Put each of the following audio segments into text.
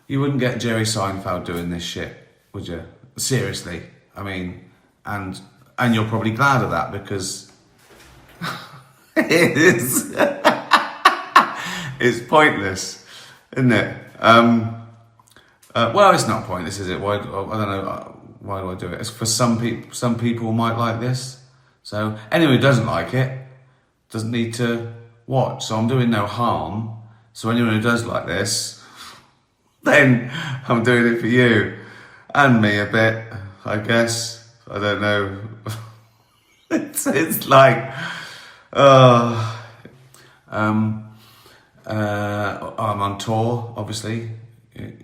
You wouldn't get Jerry Seinfeld doing this shit, would you? Seriously. I mean, and you're probably glad of that because it is. It's pointless, isn't it? Well, it's not pointless, is it? Why? I don't know. Why do I do it? It's for some people. Some people might like this. So anyone who doesn't like it doesn't need to watch. So I'm doing no harm. So anyone who does like this, then I'm doing it for you and me a bit, I guess. I don't know. It's like, I'm on tour, obviously.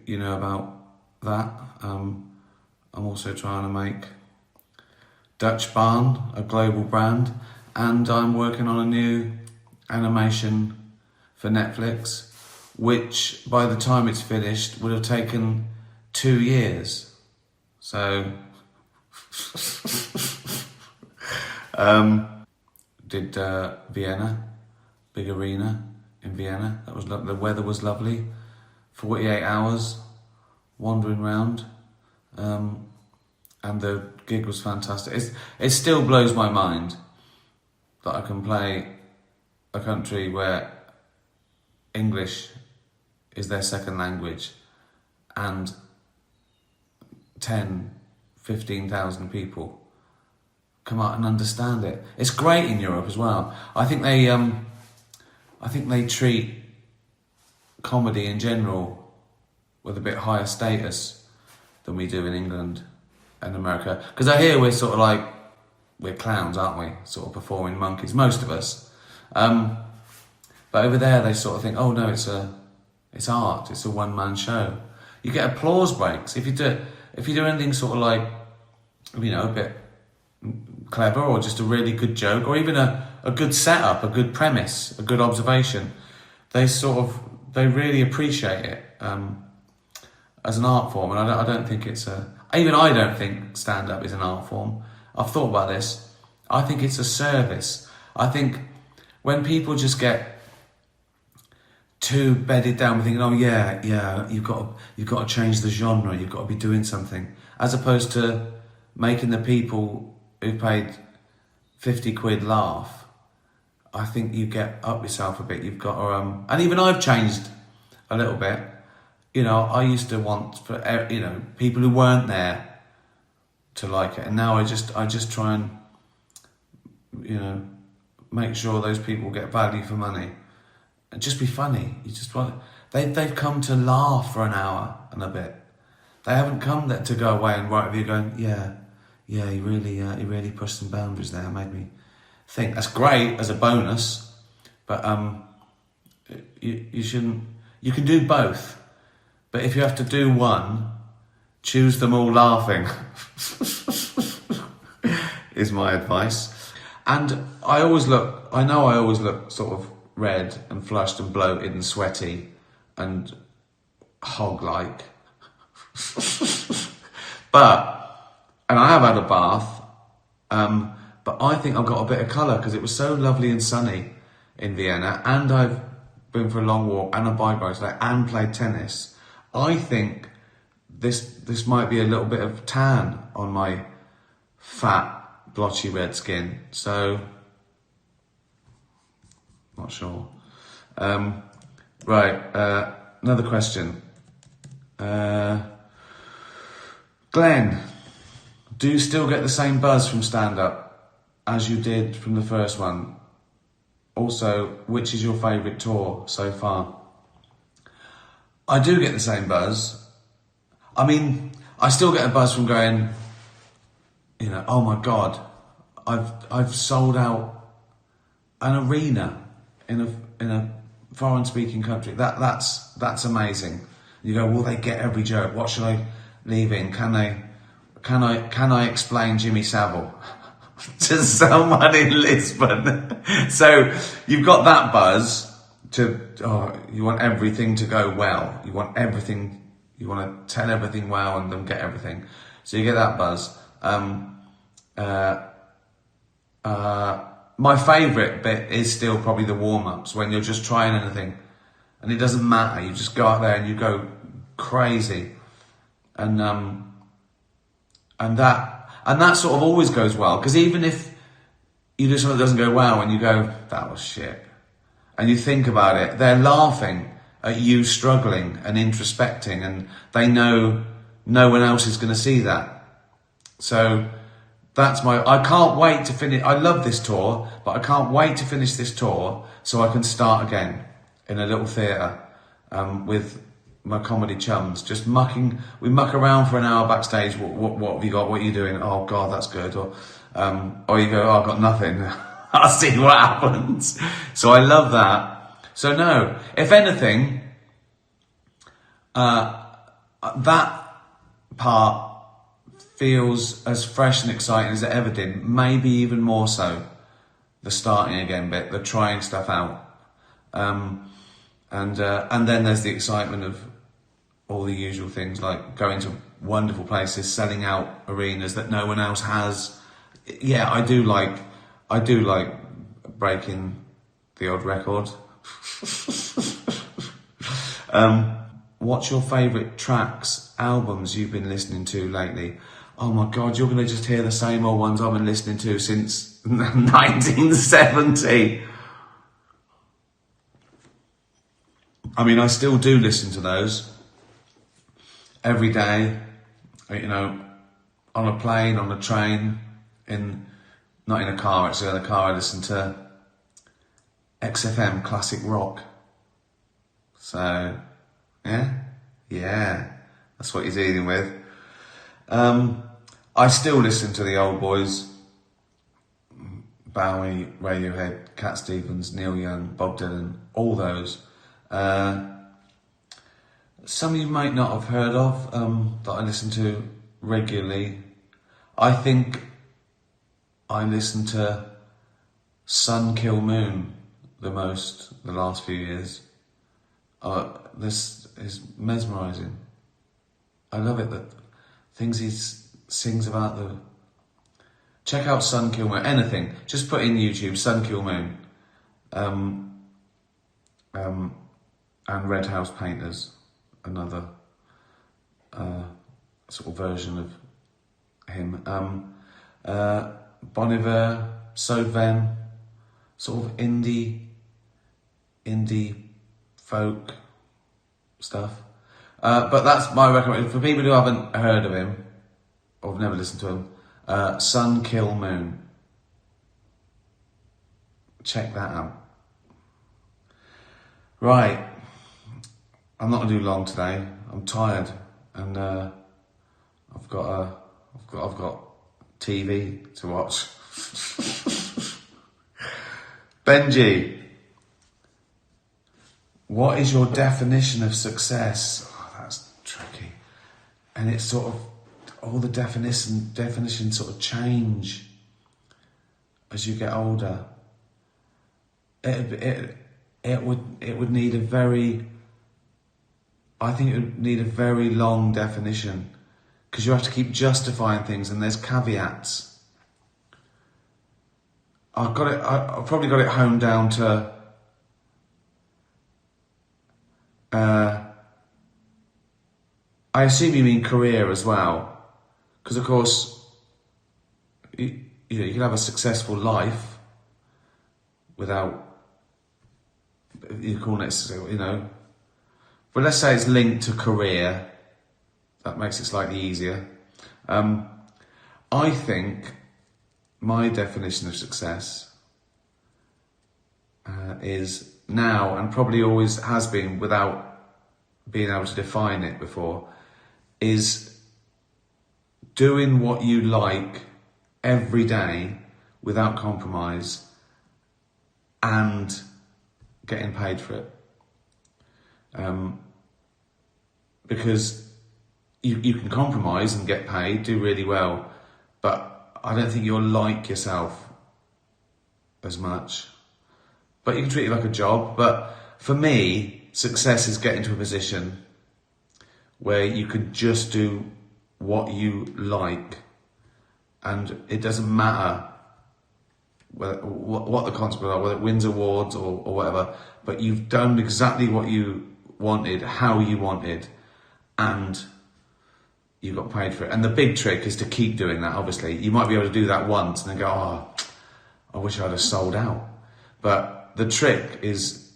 You know about that. I'm also trying to make Dutch Barn a global brand, and I'm working on a new animation for Netflix, which by the time it's finished would have taken 2 years. So did Vienna, big arena in Vienna. That was the weather was lovely. 48 hours wandering around, and the gig was fantastic. It still blows my mind that I can play a country where English is their second language and 15,000 people come out and understand it. It's great in Europe as well. I think they treat comedy in general with a bit higher status than we do in England and America. Because I hear we're sort of like, we're clowns, aren't we? Sort of performing monkeys, most of us. But over there they sort of think, oh no, it's art, it's a one-man show. You get applause breaks. If you do anything sort of like, you know, a bit clever or just a really good joke or even a good setup, a good premise, a good observation, they really appreciate it as an art form. And I don't think I don't think stand-up is an art form. I've thought about this. I think it's a service. I think when people just get too bedded down with thinking, oh yeah, you've got to change the genre, you've got to be doing something, as opposed to making the people who paid 50 quid laugh. I think you get up yourself a bit. You've got to, and even I've changed a little bit. You know, I used to want for people who weren't there to like it, and now I just try and make sure those people get value for money and just be funny. You just want they've come to laugh for an hour and a bit. They haven't come there to go away and write with you going, yeah, he really pushed some boundaries there, made me think. That's great as a bonus, but you shouldn't. You can do both, but if you have to do one, choose them all laughing. Is my advice. And I always look sort of red and flushed and bloated and sweaty and hog-like. And I have had a bath, but I think I've got a bit of colour because it was so lovely and sunny in Vienna, and I've been for a long walk and a bike ride today and played tennis. I think this might be a little bit of tan on my fat, blotchy red skin. So, not sure. Right, another question. Glenn, do you still get the same buzz from stand-up as you did from the first one? Also, which is your favourite tour so far? I do get the same buzz. I mean, I still get a buzz from going, oh my God, I've sold out an arena in a foreign speaking country. That's amazing. You go, will they get every joke? What should I leave in? Can I explain Jimmy Savile to someone in Lisbon? So you've got that buzz you want everything to go well. You want to tell everything well and then get everything. So you get that buzz. My favourite bit is still probably the warm-ups, when you're just trying anything and it doesn't matter. You just go out there and you go crazy, and that sort of always goes well, because even if you do something that doesn't go well and you go, that was shit, and you think about it, they're laughing at you struggling and introspecting, and they know no one else is going to see that. So I can't wait to finish. I love this tour, but I can't wait to finish this tour so I can start again in a little theatre with my comedy chums, just we muck around for an hour backstage. What have you got? What are you doing? Oh God, that's good. Or you go, oh, I've got nothing. I'll see what happens. So I love that. So no, if anything, that part feels as fresh and exciting as it ever did. Maybe even more so. The starting again bit, the trying stuff out. And then there's the excitement of all the usual things, like going to wonderful places, selling out arenas that no one else has. Yeah, I do like breaking the odd record. What's your favourite tracks, albums you've been listening to lately? Oh my God, you're going to just hear the same old ones I've been listening to since 1970. I mean, I still do listen to those every day, you know, on a plane, on a train, not in a car, actually. In a car I listen to XFM classic rock. So, yeah, that's what you're dealing with. I still listen to the old boys, Bowie, Radiohead, Cat Stevens, Neil Young, Bob Dylan, all those. Some you might not have heard of, that I listen to regularly. I think I listen to Sun Kill Moon the most the last few years. This is mesmerising. I love it, that things he sings about Check out Sun Kill Moon, anything. Just put in YouTube, Sun Kill Moon. And Red House Painters, another sort of version of him. Bon Iver, Sodven, sort of indie folk stuff. But that's my recommendation for people who haven't heard of him or have never listened to him. Sun Kill Moon. Check that out. Right, I'm not gonna do long today. I'm tired, and I've got TV to watch. Benji, what is your definition of success? Oh, that's tricky, and it's sort of all the definitions sort of change as you get older. It would need a very long definition, because you have to keep justifying things, and there's caveats. I've probably got it honed down to I assume you mean career as well, because of course you can have a successful life without, you call it, but let's say it's linked to career. That makes it slightly easier. I think my definition of success is now, and probably always has been without being able to define it before, is doing what you like every day without compromise and getting paid for it. Because you can compromise and get paid, do really well, but I don't think you'll like yourself as much. But you can treat it like a job. But for me, success is getting to a position where you can just do what you like, and it doesn't matter what the consequences are, whether it wins awards or whatever, but you've done exactly what you wanted, how you wanted, and you got paid for it. And the big trick is to keep doing that, obviously. You might be able to do that once and then go, oh, I wish I'd have sold out. But the trick is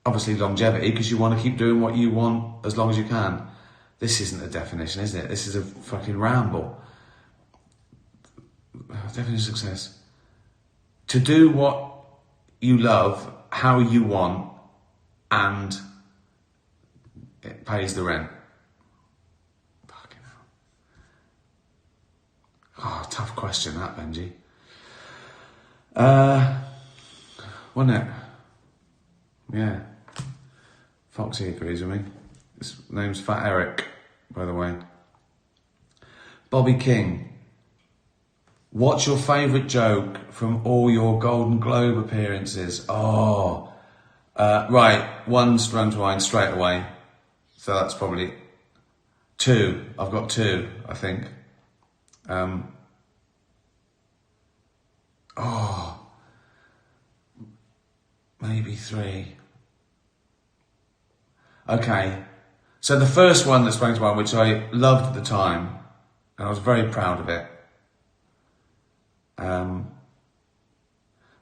obviously longevity, because you want to keep doing what you want as long as you can. This isn't a definition, is it? This is a fucking ramble. Definition of success. To do what you love, how you want, and it pays the rent. Fucking hell. Oh, tough question that, Benji. Wasn't it? Yeah. Foxy agrees with me. His name's Fat Eric, by the way. Bobby King. What's your favourite joke from all your Golden Globe appearances? Oh, right. One sprung to mind straight away. So that's probably two. I've got two, I think. Maybe three. Okay. So the first one that sprang to mind, which I loved at the time, and I was very proud of it,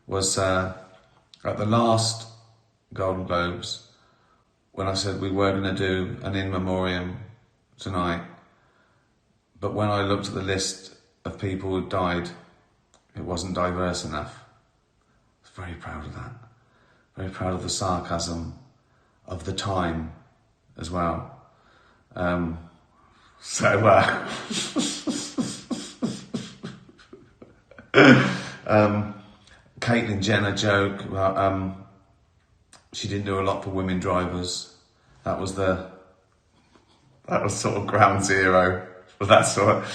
was at the last Golden Globes, when I said we were going to do an in memoriam tonight, but when I looked at the list of people who died, it wasn't diverse enough. I was very proud of that. Very proud of the sarcasm of the time as well. Caitlyn Jenner joke about she didn't do a lot for women drivers. That was sort of ground zero for that sort.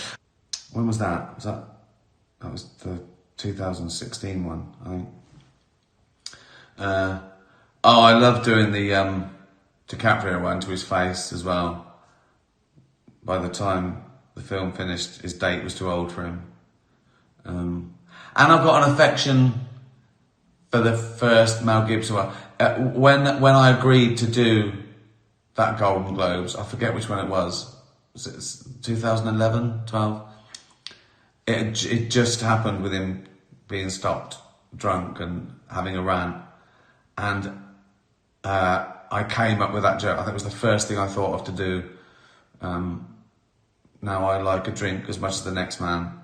When was that? That was the 2016 one, I think. I love doing the DiCaprio one to his face as well. By the time the film finished, his date was too old for him. And I've got an affection for the first Mel Gibson one. When I agreed to do that Golden Globes, I forget which one it was. Was it 2011, 12? It just happened with him being stopped drunk and having a rant. And I came up with that joke. I think it was the first thing I thought of to do. Now I like a drink as much as the next man,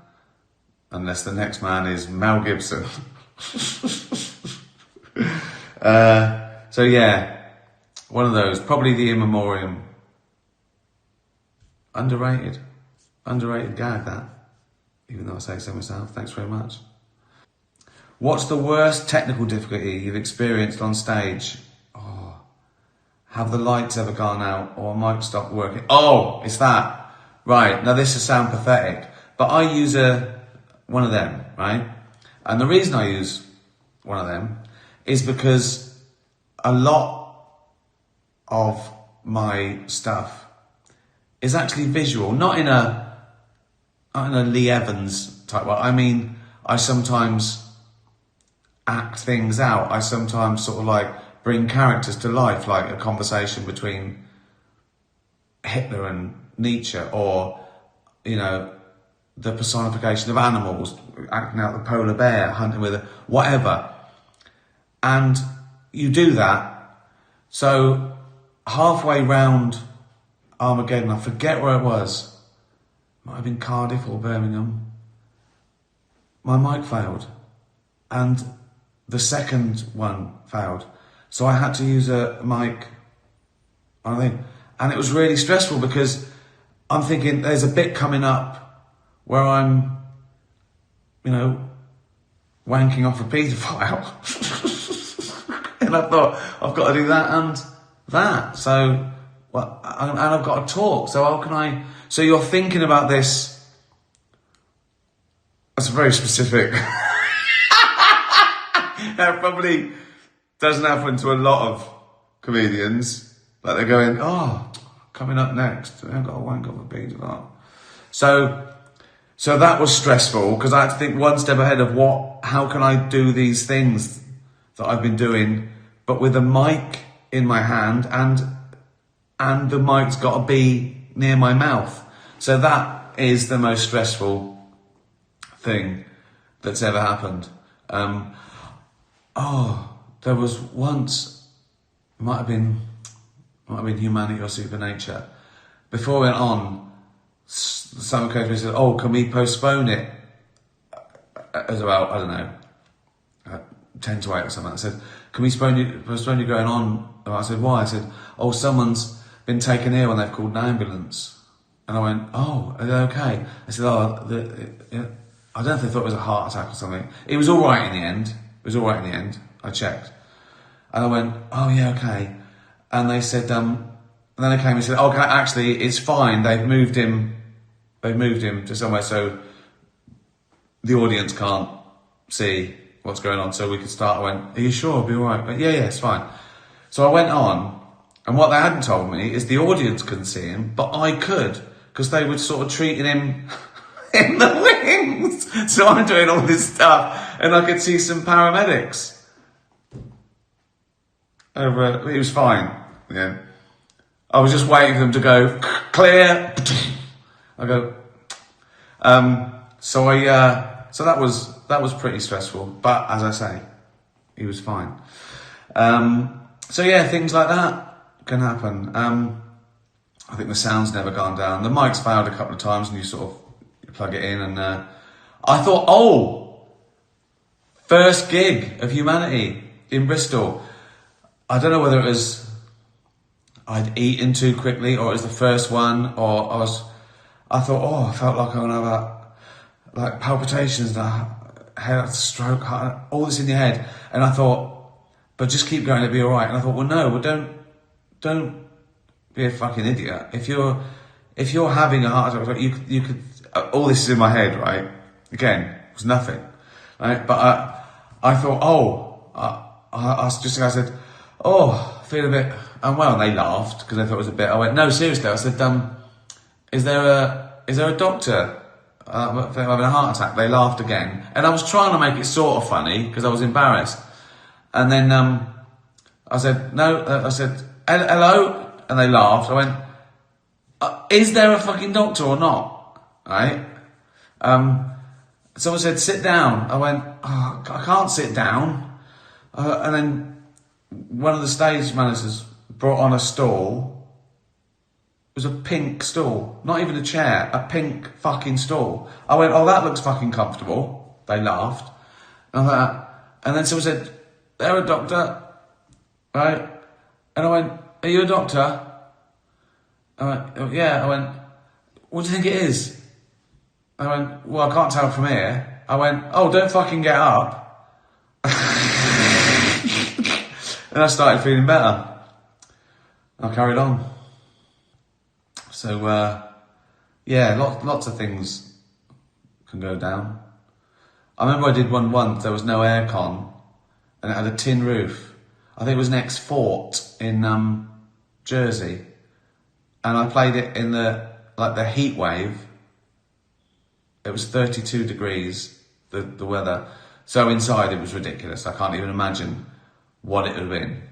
unless the next man is Mel Gibson. So yeah, one of those. Probably the in memoriam. Underrated gag, that. Even though I say so myself. Thanks very much. What's the worst technical difficulty you've experienced on stage? Oh, have the lights ever gone out or a mic stopped working? Oh, it's that. Right, now this will sound pathetic, but I use one of them, right? And the reason I use one of them is because a lot of my stuff is actually visual, not in a Lee Evans type way. I mean, I sometimes act things out. I sometimes sort of like bring characters to life, like a conversation between Hitler and Nietzsche, or, you know, the personification of animals, acting out the polar bear, hunting with whatever. And you do that. So halfway round Armageddon, I forget where it was. Might have been Cardiff or Birmingham. My mic failed. And the second one failed. So I had to use a mic on a thing. And it was really stressful because I'm thinking there's a bit coming up where I'm, you know, wanking off a paedophile. And I thought, I've got to do that and that. So, well, and I've got to talk. So how can I? So you're thinking about this. That's very specific. That probably doesn't happen to a lot of comedians. Like they're going, oh, coming up next, I've got to wank off a paedophile. So that was stressful because I had to think one step ahead of how can I do these things that I've been doing, but with a mic in my hand, and the mic's got to be near my mouth. So that is the most stressful thing that's ever happened. There was once, it might have been Humanity or Supernature. Before we went on, someone came to me and said, "Oh, can we postpone it?" It was about, I don't know, 10 to 8 or something. I said, "Can we postpone you going on?" And I said, "Why?" I said, "Oh, someone's been taken ill and they've called an ambulance." And I went, "Oh, are they okay?" I said, I don't know if they thought it was a heart attack or something. It was all right in the end. I checked. And I went, "Oh, yeah, okay." And they said, and then they came and said, "Okay, actually, it's fine. They've moved him to somewhere so the audience can't see what's going on, so we could start." I went, "Are you sure it'll be all right?" I went, yeah, it's fine. So I went on, and what they hadn't told me is the audience couldn't see him, but I could, because they were sort of treating him in the wings. So I'm doing all this stuff, and I could see some paramedics. It was fine, yeah. I was just waiting for them to go, "Clear." I go, so that was pretty stressful, but as I say, he was fine. So yeah, things like that can happen. I think the sound's never gone down. The mic's failed a couple of times, and you sort of plug it in, and I thought, first gig of Humanity in Bristol. I don't know whether it was I'd eaten too quickly, or it was the first one, or I thought, I felt like I'm gonna have like palpitations, head stroke, heart, all this in your head. And I thought, but just keep going, it'll be all right. And I thought, don't be a fucking idiot. If you're having a heart attack, you could. All this is in my head, right? Again, it was nothing, right? But I thought, I said, "Oh, I feel a bit unwell," and they laughed because they thought it was a bit. I went, "No, seriously." I said, Is there a doctor having a heart attack?" They laughed again, and I was trying to make it sort of funny because I was embarrassed. And then I said, "No," I said, "Hello," and they laughed. I went, "Is there a fucking doctor or not?" Right? Someone said, "Sit down." I went, "I can't sit down." And then one of the stage managers brought on a stool. It was a pink stool, not even a chair, a pink fucking stool. I went, "Oh, that looks fucking comfortable." They laughed. And then someone said, "They're a doctor," right? And I went, "Are you a doctor?" I went, "Oh, yeah." I went, "What do you think it is?" I went, "Well, I can't tell from here." I went, "Oh, don't fucking get up." And I started feeling better. I carried on. So, lots of things can go down. I remember I did one once, there was no aircon, and it had a tin roof. I think it was next Fort in Jersey. And I played it in the heat wave. It was 32 degrees, the weather. So inside it was ridiculous. I can't even imagine what it would have been.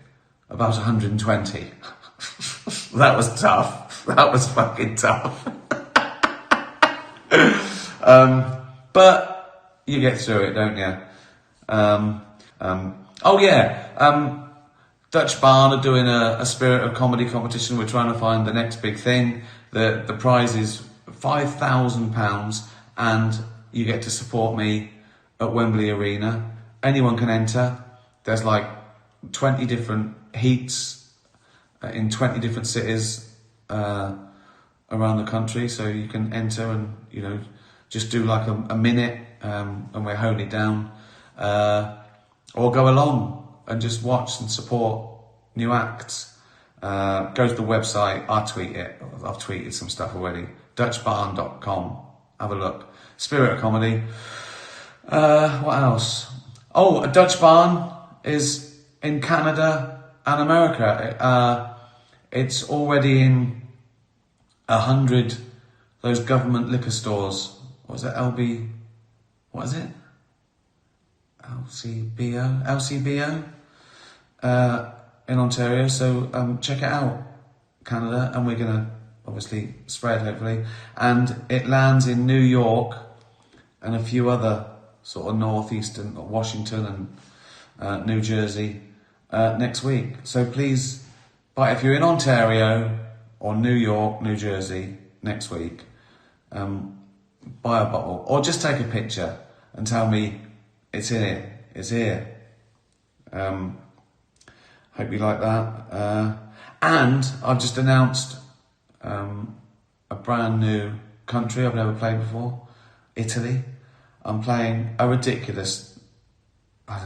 About 120. That was tough. That was fucking tough. But you get through it, don't you? Dutch Barn are doing a Spirit of Comedy competition. We're trying to find the next big thing. The prize is £5,000, and you get to support me at Wembley Arena. Anyone can enter. There's like 20 different heats in 20 different cities around the country, so you can enter and just do like a minute, and we're holding it down, or go along and just watch and support new acts. Go to the website. I tweet it. I've tweeted some stuff already. DutchBarn.com. Have a look. Spirit of Comedy. What else? Oh, a Dutch Barn is in Canada and America. It's already in 100 those government liquor stores. What is it? What is it? LCBO in Ontario. So check it out, Canada, and we're gonna obviously spread, hopefully. And it lands in New York and a few other sort of northeastern, Washington and New Jersey next week. So please, but if you're in Ontario or New York, New Jersey next week, buy a bottle or just take a picture and tell me it's here. Hope you like that. And I've just announced a brand new country I've never played before, Italy. I'm playing a ridiculous, I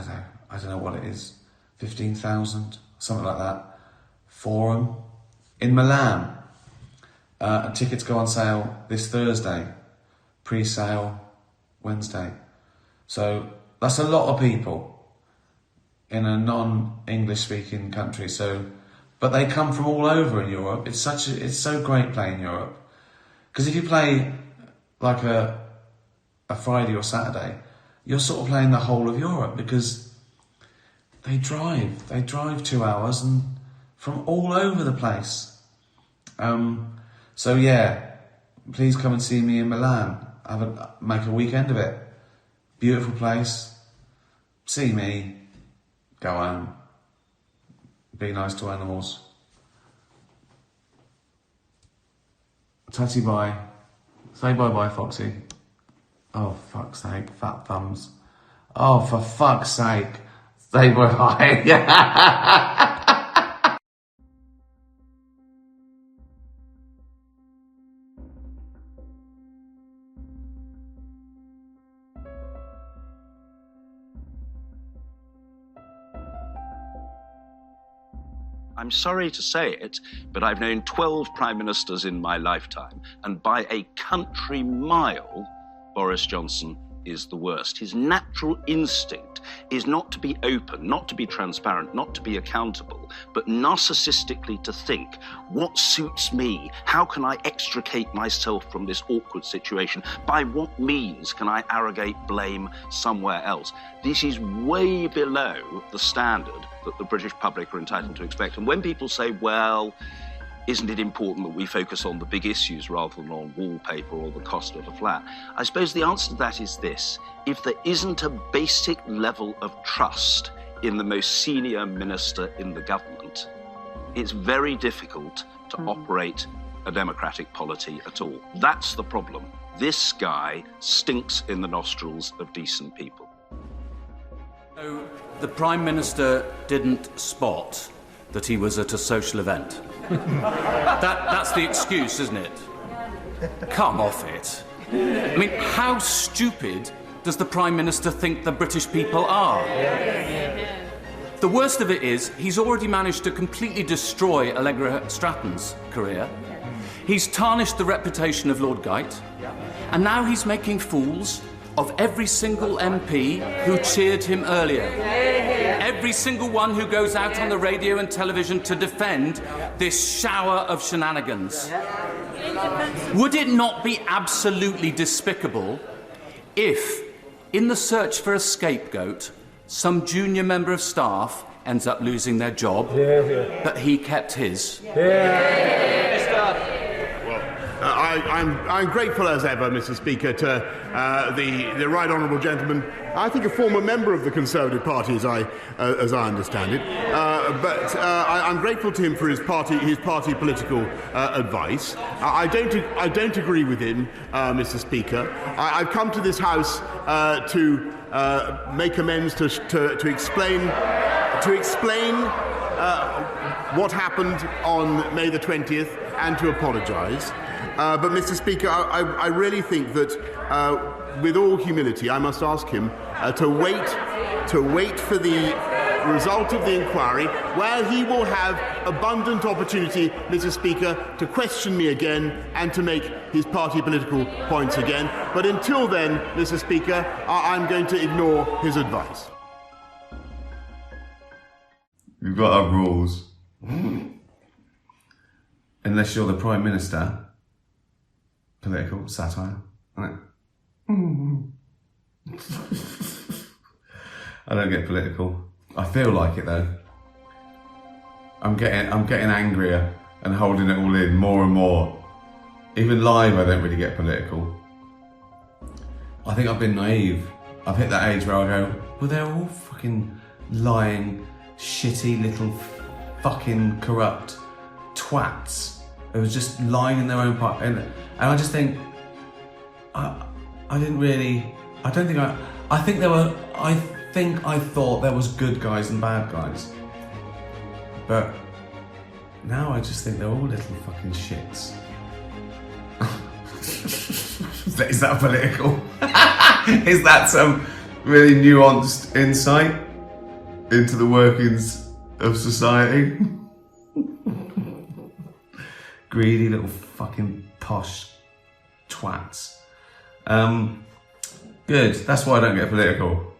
don't know what it is, 15,000, something like that, forum in Milan. And tickets go on sale this Thursday, pre-sale Wednesday. So that's a lot of people in a non-English speaking country. So, but they come from all over in Europe. It's so great playing Europe. Because if you play like a Friday or Saturday, you're sort of playing the whole of Europe because they drive 2 hours and from all over the place. So yeah, please come and see me in Milan. Make a weekend of it. Beautiful place. See me. Go home. Be nice to animals. Tatty bye. Say bye-bye, Foxy. Oh, fuck's sake. Fat thumbs. Oh, for fuck's sake. Say bye-bye. I'm sorry to say it, but I've known 12 prime ministers in my lifetime, and by a country mile, Boris Johnson is the worst. His natural instinct is not to be open, not to be transparent, not to be accountable, but narcissistically to think, what suits me? How can I extricate myself from this awkward situation? By what means can I arrogate blame somewhere else? This is way below the standard that the British public are entitled to expect. And when people say, well, isn't it important that we focus on the big issues rather than on wallpaper or the cost of a flat? I suppose the answer to that is this. If there isn't a basic level of trust in the most senior minister in the government, it's very difficult to operate a democratic polity at all. That's the problem. This guy stinks in the nostrils of decent people. So the Prime Minister didn't spot that he was at a social event. That's the excuse, isn't it? Come off it. I mean, how stupid does the Prime Minister think the British people are? The worst of it is, he's already managed to completely destroy Allegra Stratton's career. He's tarnished the reputation of Lord Geit, and now he's making fools of every single MP who cheered him earlier. Every single one who goes out on the radio and television to defend this shower of shenanigans. Would it not be absolutely despicable if, in the search for a scapegoat, some junior member of staff ends up losing their job, but he kept his? I'm grateful as ever, Mr. Speaker, to the right honourable gentleman. I think a former member of the Conservative Party, as I understand it. But I'm grateful to him for his party political advice. I don't agree with him, Mr. Speaker. I've come to this House to make amends, to explain what happened on May the 20th and to apologise. But, Mr. Speaker, I really think that, with all humility, I must ask him to wait for the result of the inquiry, where he will have abundant opportunity, Mr. Speaker, to question me again and to make his party political points again. But until then, Mr. Speaker, I'm going to ignore his advice. You've got our rules. Unless you're the Prime Minister. Political satire, isn't it? I don't get political. I feel like it though. I'm getting angrier and holding it all in more and more. Even live, I don't really get political. I think I've been naive. I've hit that age where I go, well, they're all fucking lying, shitty little fucking corrupt twats who was just lying in their own part. And I just think, I thought there was good guys and bad guys. But now I just think they're all little fucking shits. Is that political? Is that some really nuanced insight into the workings of society? Greedy little fucking posh twats. Good, that's why I don't get political.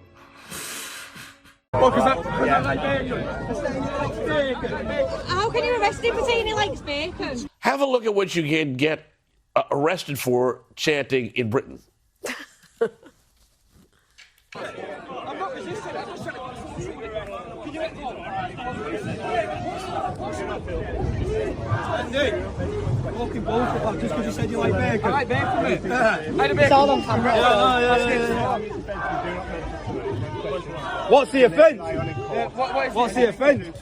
How can you arrest him for saying he likes bacon? Have a look at what you can get arrested for chanting in Britain. I'm not resisting. I'm just trying to... Walking bullshit, just because you said you like bacon. I like bacon, mate. It's all on camera. What's the offence? What's the offence?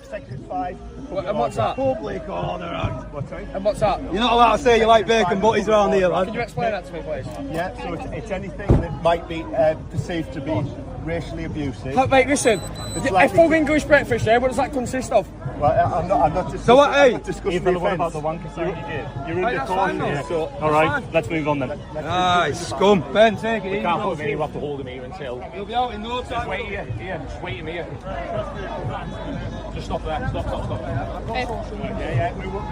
And what's that? Public order. And what's that? You're not allowed to say you like bacon butties around here, lad. Can you explain that to me, please? Yeah, so it's anything that might be perceived to be racially abusive. Mate, listen, a full English breakfast, yeah? What does that consist of? Well, I'm not discussing, so what, hey? What about the wanker sign you did? You're in the corner here. So, Alright, let's move on then. Scum. Ben, take it easy. Can't put him in, you have to hold him here until... He'll be out in no time. Just wait here, just wait him here. Just stop there, stop. Are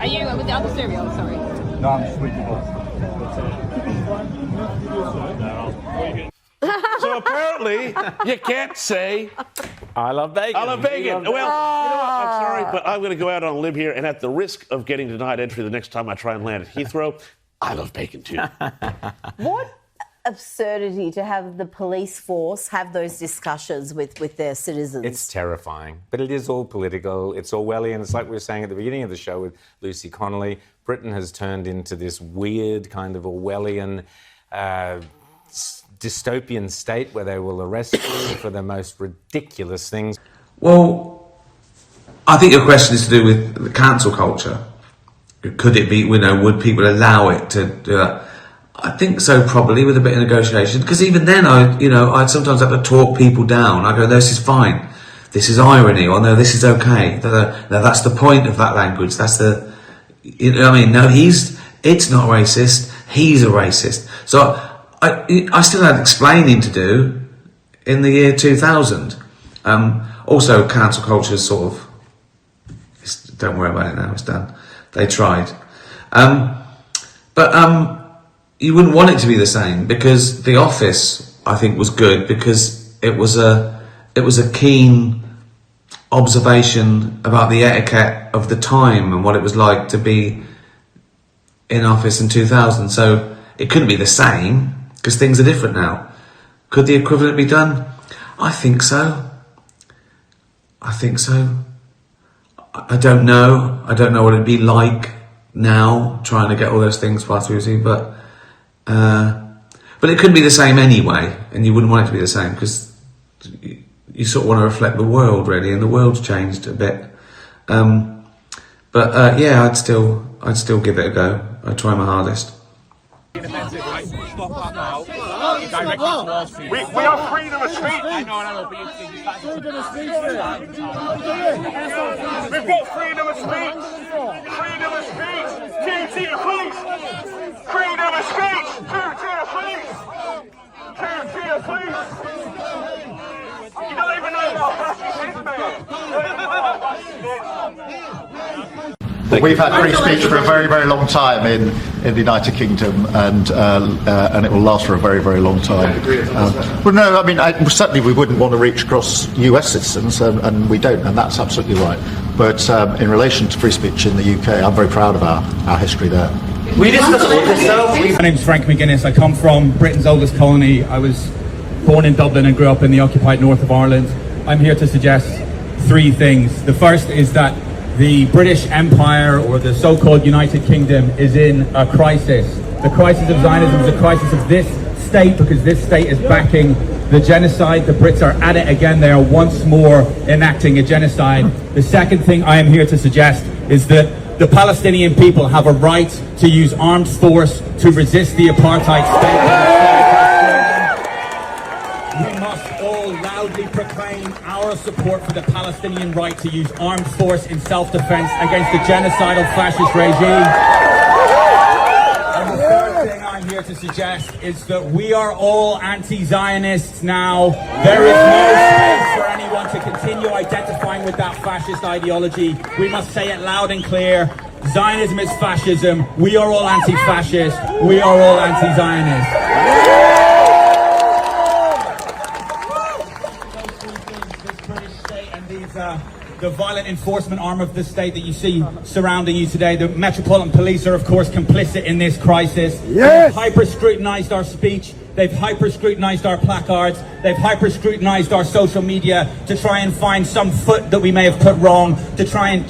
you with the other cereal? Sorry. No, I'm just with the boss. So apparently, you can't say, I love bacon. I love bacon. Well, you know what? I'm sorry, but I'm going to go out on a limb here, and at the risk of getting denied entry the next time I try and land at Heathrow, I love bacon too. What absurdity to have the police force have those discussions with their citizens. It's terrifying, but it is all political. It's Orwellian. It's like we were saying at the beginning of the show with Lucy Connolly. Britain has turned into this weird kind of Orwellian dystopian state where they will arrest you for the most ridiculous things. Well, I think your question is to do with the cancel culture. Could it be, would people allow it to do that? I think so, probably, with a bit of negotiation. Because even then, I'd sometimes have to talk people down. I go, this is fine. This is irony. Or no, this is okay. No, that's the point of that language. That's the, no, it's not racist. He's a racist. So I still had explaining to do in the year 2000. Also, cancel culture is sort of, don't worry about it now, it's done. They tried. But you wouldn't want it to be the same, because The Office, I think, was good because it was a keen observation about the etiquette of the time and what it was like to be in office in 2000. So it couldn't be the same because things are different now. Could the equivalent be done? I think so. I don't know. I don't know what it'd be like now trying to get all those things passed through, but it couldn't be the same anyway, and you wouldn't want it to be the same because you sort of want to reflect the world, really, and the world's changed a bit. Yeah, I'd still give it a go. I'd try my hardest. Stop that now. We are freedom of speech. I know, but freedom of speech. We've got freedom of speech. Freedom of speech. Two-tier police. Freedom of speech. Two-tier police. Two-tier police. You don't even know what fascist is, mate. We've had free speech for a very, very long time in the United Kingdom, and it will last for a very, very long time. Well, no, I mean, certainly we wouldn't want to reach across US citizens, and we don't, and that's absolutely right. But in relation to free speech in the UK, I'm very proud of our history there. My name's Frank McGuinness. I come from Britain's oldest colony. I was born in Dublin and grew up in the occupied north of Ireland. I'm here to suggest three things. The first is that the British Empire, or the so-called United Kingdom, is in a crisis. The crisis of Zionism is a crisis of this state, because this state is backing the genocide. The Brits are at it again. They are once more enacting a genocide. The second thing I am here to suggest is that the Palestinian people have a right to use armed force to resist the apartheid state. We must all loudly proclaim our support for the Palestinian right to use armed force in self-defense against the genocidal fascist regime. And the third thing I'm here to suggest is that we are all anti-Zionists now. There is no space for anyone to continue identifying with that fascist ideology. We must say it loud and clear. Zionism is fascism. We are all anti-fascist. We are all anti-Zionist. The violent enforcement arm of the state that you see surrounding you today, the Metropolitan Police are of course complicit in this crisis. Yes! They've hyper-scrutinised our speech, they've hyper-scrutinised our placards, they've hyper-scrutinised our social media to try and find some foot that we may have put wrong, to try and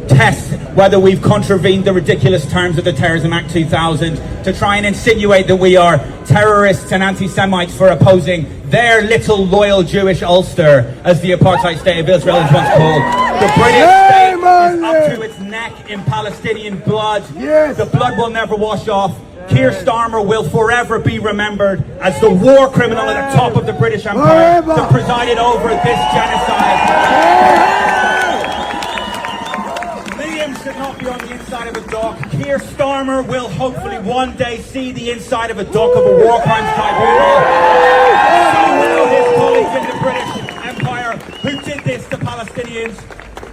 test whether we've contravened the ridiculous terms of the Terrorism Act 2000, to try and insinuate that we are terrorists and anti-Semites for opposing their little loyal Jewish Ulster, as the apartheid state of Israel is once called. The British state is up to its neck in Palestinian blood. Yes. The blood will never wash off. Keir Starmer will forever be remembered as the war criminal at the top of the British Empire that presided over this genocide. Liam should not be on the inside of a dock. Keir Starmer will hopefully one day see the inside of a dock of a war crimes tribunal. So will his colleagues in the British Empire who did this to Palestinians.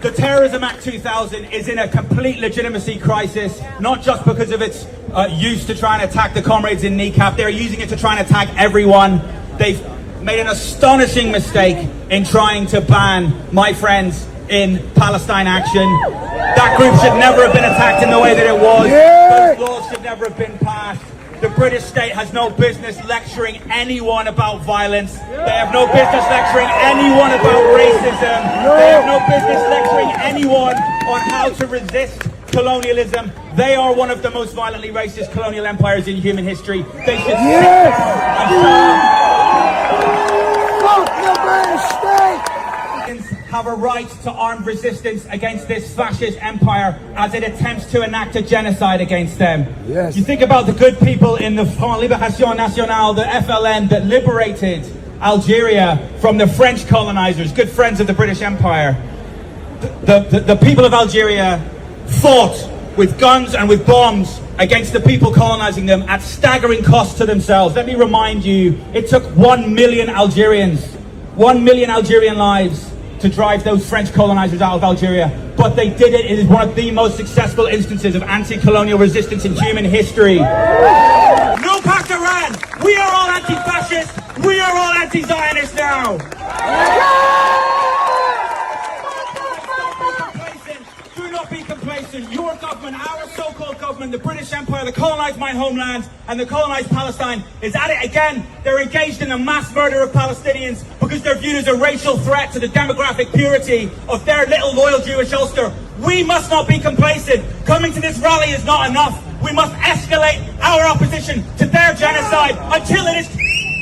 The Terrorism Act 2000 is in a complete legitimacy crisis, not just because of its use to try and attack the comrades in kneecap. They're using it to try and attack everyone. They've made an astonishing mistake in trying to ban my friends in Palestine Action. That group should never have been attacked in the way that it was. Those laws should never have been passed. The British state has no business lecturing anyone about violence. They have no business lecturing anyone about racism. They have no business lecturing anyone on how to resist colonialism. They are one of the most violently racist colonial empires in human history. They should sit down and fuck the British state! Have a right to armed resistance against this fascist empire as it attempts to enact a genocide against them. Yes. You think about the good people in the Front Libération Nationale, the FLN, that liberated Algeria from the French colonizers, good friends of the British Empire. The people of Algeria fought with guns and with bombs against the people colonizing them at staggering cost to themselves. Let me remind you, it took 1 million Algerians, 1 million Algerian lives to drive those French colonizers out of Algeria. But they did it. It is one of the most successful instances of anti-colonial resistance in human history. No Pact Iran! We are all anti-fascist! We are all anti-Zionist now! Do not be complacent. Your government, our so-called government, the British Empire that colonized my homeland and that colonized Palestine is at it again. They're engaged in the mass murder of Palestinians because they're viewed as a racial threat to the demographic purity of their little loyal Jewish Ulster. We must not be complacent. Coming to this rally is not enough. We must escalate our opposition to their genocide until it is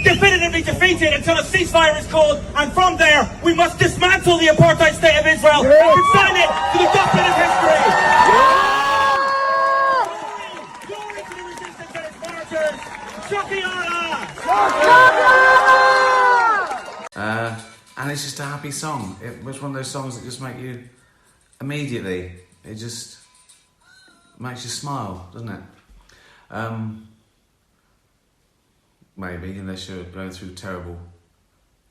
definitively defeated, until a ceasefire is called, and from there we must dismantle the apartheid state of Israel and consign it to the dustbin of history. Glory to the resistance and its martyrs. Shoki Allah! And it's just a happy song. It was one of those songs that just make you immediately, it just makes you smile, doesn't it? Maybe, unless you're going through terrible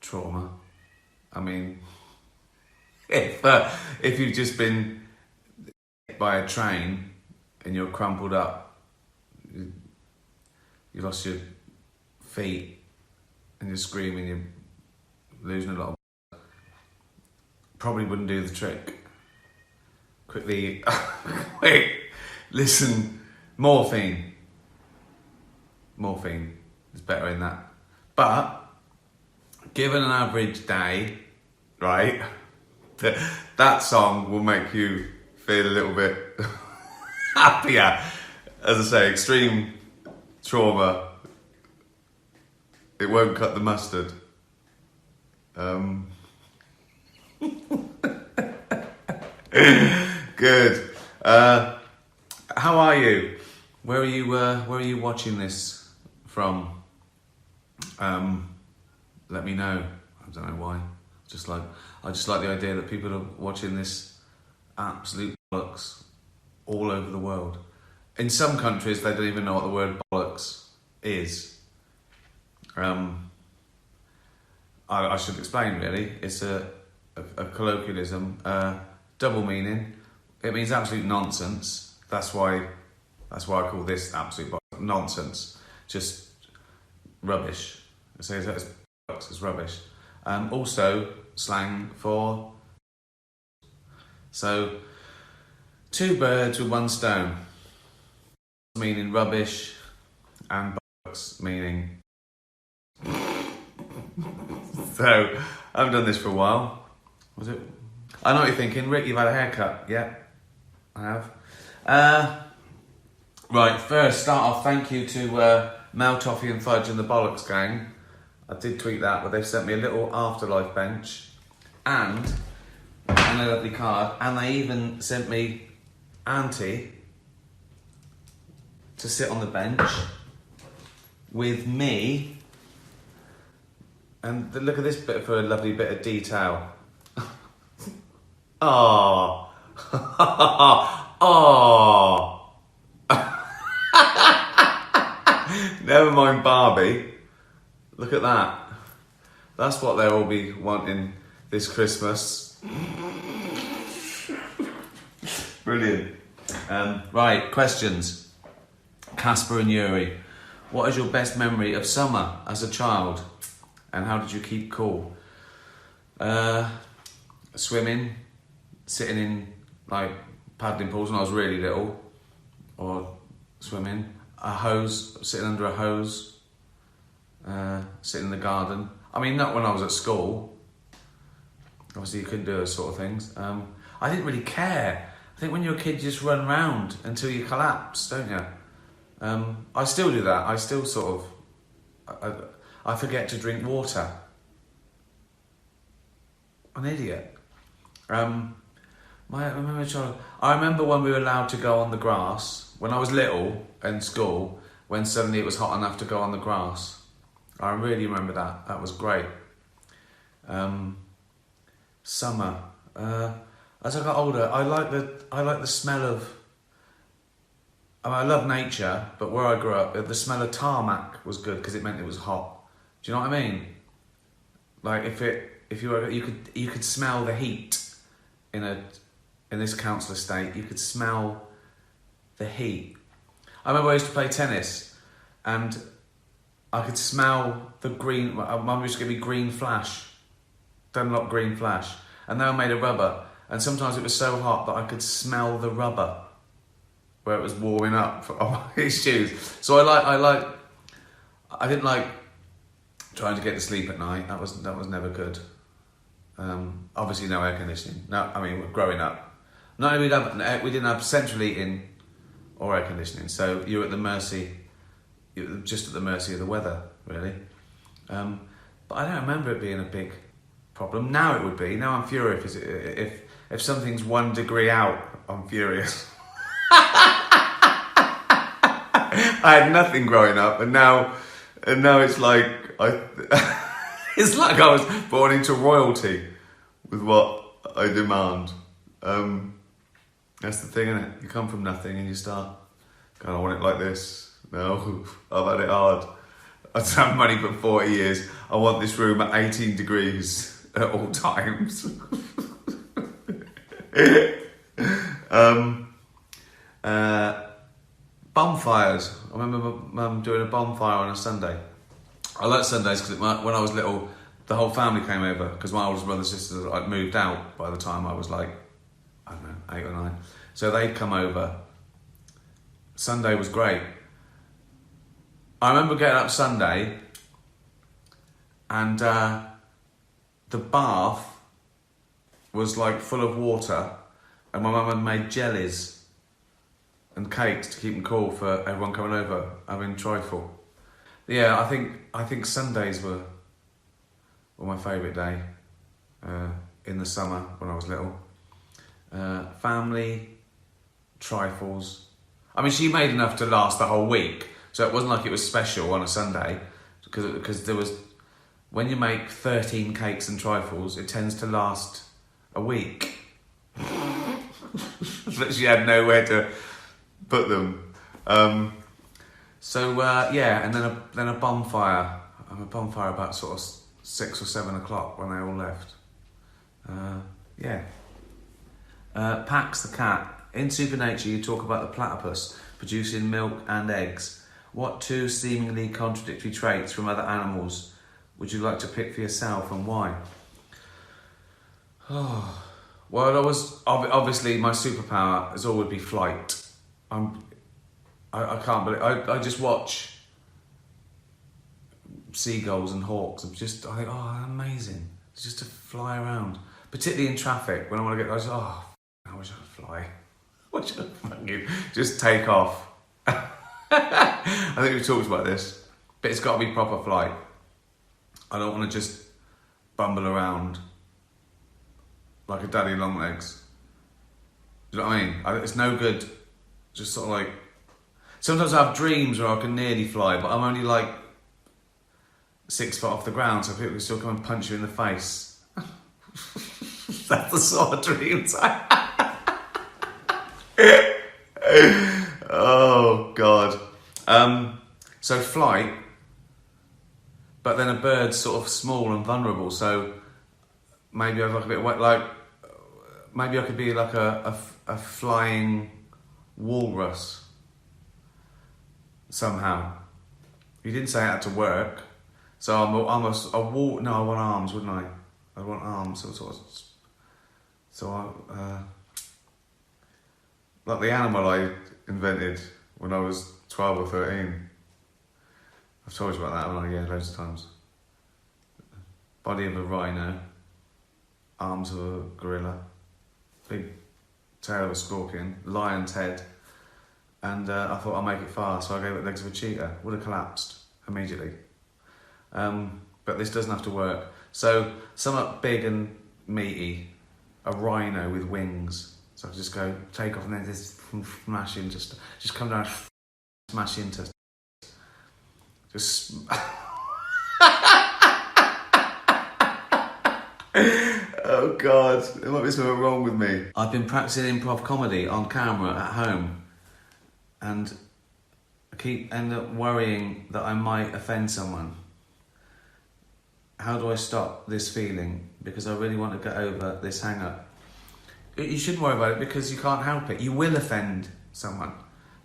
trauma. I mean, if you've just been hit by a train and you're crumpled up, you lost your feet and you're screaming, you're losing a lot of blood, probably wouldn't do the trick. Quickly, wait, listen, morphine is better in that. But given an average day, right, that song will make you feel a little bit happier. As I say, extreme trauma. It won't cut the mustard. Good. How are you? Where are you watching this from? Let me know. I don't know why. I just like the idea that people are watching this absolute bollocks all over the world. In some countries, they don't even know what the word bollocks is. I should explain, really. It's a colloquialism, double meaning. It means absolute nonsense. That's why I call this absolute nonsense. Just rubbish. It says that it's rubbish. Also, slang for. So, two birds with one stone. Meaning rubbish, and bollocks meaning. So, I haven't done this for a while. Was it? I know what you're thinking. Rick, you've had a haircut. Yeah, I have. Right, first, start off, thank you to Mel, Toffee and Fudge and the Bollocks Gang. I did tweet that, but they've sent me a little afterlife bench and a lovely card. And they even sent me Auntie to sit on the bench with me. And look at this bit for a lovely bit of detail. Oh. Oh. Never mind Barbie. Look at that. That's what they'll all be wanting this Christmas. Brilliant. Right, questions. Casper and Yuri. What is your best memory of summer as a child? And how did you keep cool? Swimming, sitting in like paddling pools when I was really little, or swimming. A hose, sitting under a hose, sitting in the garden. I mean, not when I was at school. Obviously, you couldn't do those sort of things. I didn't really care. I think when you're a kid, you just run around until you collapse, don't you? I still do that. I still sort of. I forget to drink water. I'm an idiot. I remember when we were allowed to go on the grass, when I was little in school, when suddenly it was hot enough to go on the grass. I really remember that. That was great. Summer. As I got older, I like the smell of. I love nature, but where I grew up, the smell of tarmac was good because it meant it was hot. Do you know what I mean? Like you could smell the heat in this council estate. You could smell the heat. I remember I used to play tennis, and I could smell the green. My mum used to give me green flash, Dunlop green flash, and they were made of rubber. And sometimes it was so hot that I could smell the rubber where it was warming up on my shoes. So I didn't like trying to get to sleep at night. That was never good. Obviously no air conditioning. No, I mean, growing up, we didn't have central heating or air conditioning, so you're just at the mercy of the weather, really. But I don't remember it being a big problem. Now it would be. Now I'm furious if something's 1 degree out. I'm furious. I had nothing growing up, and now it's like it's like I was born into royalty with what I demand. That's the thing, isn't it? You come from nothing and you start going, I want it like this. No, I've had it hard. I've had money for 40 years. I want this room at 18 degrees at all times. Bonfires. I remember my mum doing a bonfire on a Sunday. I like Sundays because when I was little, the whole family came over because my older brother and sisters had moved out by the time I was like, I don't know, 8 or 9. So they'd come over. Sunday was great. I remember getting up Sunday and the bath was like full of water and my mum had made jellies and cakes to keep them cool for everyone coming over having trifle. Yeah, I think Sundays were my favourite day in the summer when I was little. Family, trifles. I mean, she made enough to last the whole week, so it wasn't like it was special on a Sunday, because there was, when you make 13 cakes and trifles, it tends to last a week. But she had nowhere to put them. Yeah, and then a bonfire. A bonfire about sort of 6 or 7 o'clock when they all left. Pax the cat. In Supernature, you talk about the platypus producing milk and eggs. What two seemingly contradictory traits from other animals would you like to pick for yourself, and why? Oh, well, obviously my superpower is always be flight. I can't believe I just watch seagulls and hawks. I think, oh, amazing! It's just to fly around, particularly in traffic when I want to get. I wish I could fly. I wish I could fucking just take off. I think we've talked about this, but it's got to be proper flight. I don't want to just bumble around like a daddy long legs. Do you know what I mean? It's no good. Just sort of like. Sometimes I have dreams where I can nearly fly, but I'm only like 6 foot off the ground, so people can still come and punch you in the face. That's the sort of dreams I have. Oh, God. So flight, but then a bird's sort of small and vulnerable, so maybe I'd like a bit like, maybe I could be like a flying walrus. Somehow. You didn't say it had to work. So I want arms, wouldn't I? I'd want arms, like the animal I invented when I was 12 or 13. I've told you about that, haven't I? Yeah, loads of times. Body of a rhino, arms of a gorilla, big tail of a scorpion, lion's head, and I thought I'll make it fast, so I gave it legs of a cheetah. Would have collapsed immediately. But this doesn't have to work. So, somewhat big and meaty, a rhino with wings. So I could just go, take off and then just smash into, just come down, smash into, just... Oh God, there might be something wrong with me. I've been practicing improv comedy on camera at home, and I end up worrying that I might offend someone. How do I stop this feeling? Because I really want to get over this hang-up. You shouldn't worry about it because you can't help it. You will offend someone.